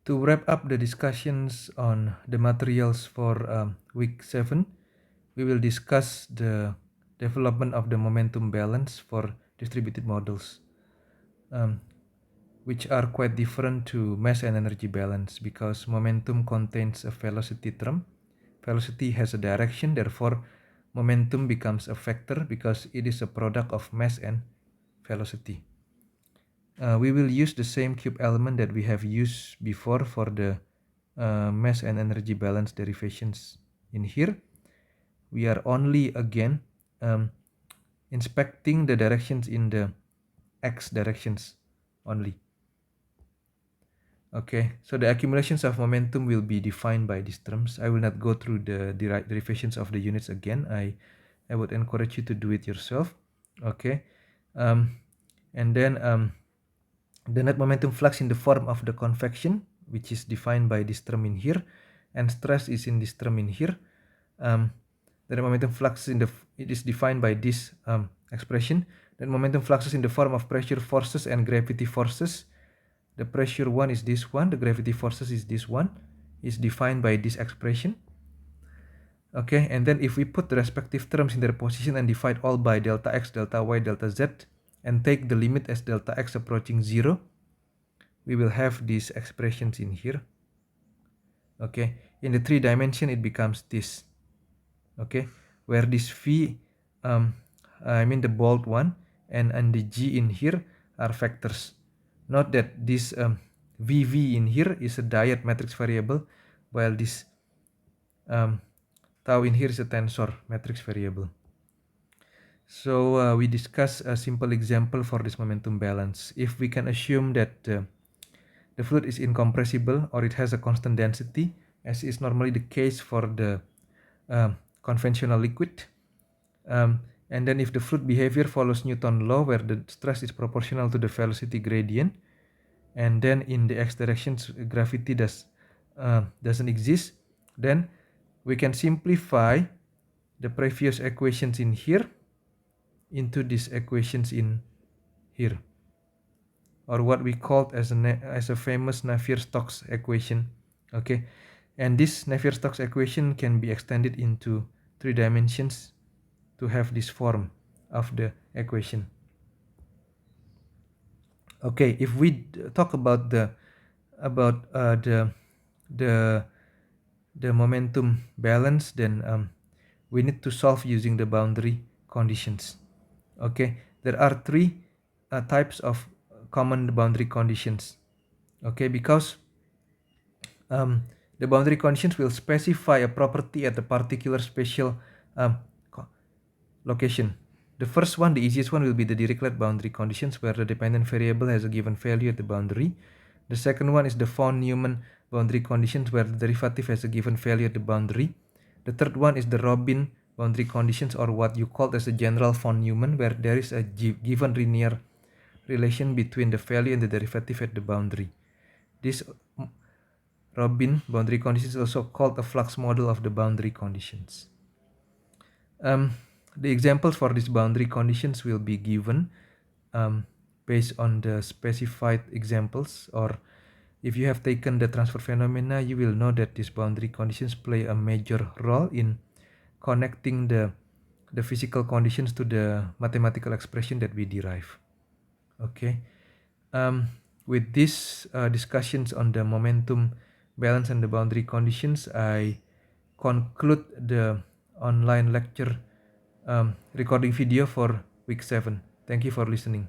To wrap up the discussions on the materials for week 7, we will discuss the development of the momentum balance for distributed models, um, which are quite different to mass and energy balance because momentum contains a velocity term. Velocity has a direction, therefore momentum becomes a vector because it is a product of mass and velocity. We will use the same cube element that we have used before for the mass and energy balance derivations in here. We are only again inspecting the directions in the x directions only. Okay, so the accumulations of momentum will be defined by these terms. I will not go through the derivations of the units again. I would encourage you to do it yourself. Okay, and then the net momentum flux in the form of the convection, which is defined by this term in here, and stress is in this term in here. The momentum flux it is defined by this expression. Then momentum fluxes in the form of pressure forces and gravity forces. The pressure one is this one, the gravity forces is this one, is defined by this expression. Okay, and then if we put the respective terms in their position and divide all by delta x, delta y, delta z, and take the limit as delta x approaching 0, we will have these expressions in here. Okay, in the 3 dimension it becomes this. Okay, where this v, I mean the bold one, and the g in here are vectors. Note that this vv in here is a Dirac matrix variable, while this tau in here is a tensor matrix variable. So we discuss a simple example for this momentum balance. If we can assume that the fluid is incompressible or it has a constant density, as is normally the case for the conventional liquid, and then if the fluid behavior follows Newton's law where the stress is proportional to the velocity gradient, and then in the x directions gravity doesn't exist, then we can simplify the previous equations in here into these equations in here, or what we called as a famous Navier-Stokes equation. Okay, and this Navier-Stokes equation can be extended into 3 dimensions to have this form of the equation. Okay, if we talk about the momentum balance, then we need to solve using the boundary conditions. Okay, there are 3 types of common boundary conditions. Okay, because the boundary conditions will specify a property at a particular spatial location. The first one, the easiest one, will be the Dirichlet boundary conditions, where the dependent variable has a given value at the boundary. The second one is the von Neumann boundary conditions, where the derivative has a given value at the boundary. The third one is the Robin boundary conditions, or what you call as a general von Neumann, where there is a given linear relation between the value and the derivative at the boundary. This Robin boundary conditions is also called a flux model of the boundary conditions. The examples for these boundary conditions will be given based on the specified examples, or if you have taken the transfer phenomena, you will know that these boundary conditions play a major role in connecting the physical conditions to the mathematical expression that we derive. Okay, with these discussions on the momentum balance and the boundary conditions, I conclude the online lecture recording video for week 7. Thank you for listening.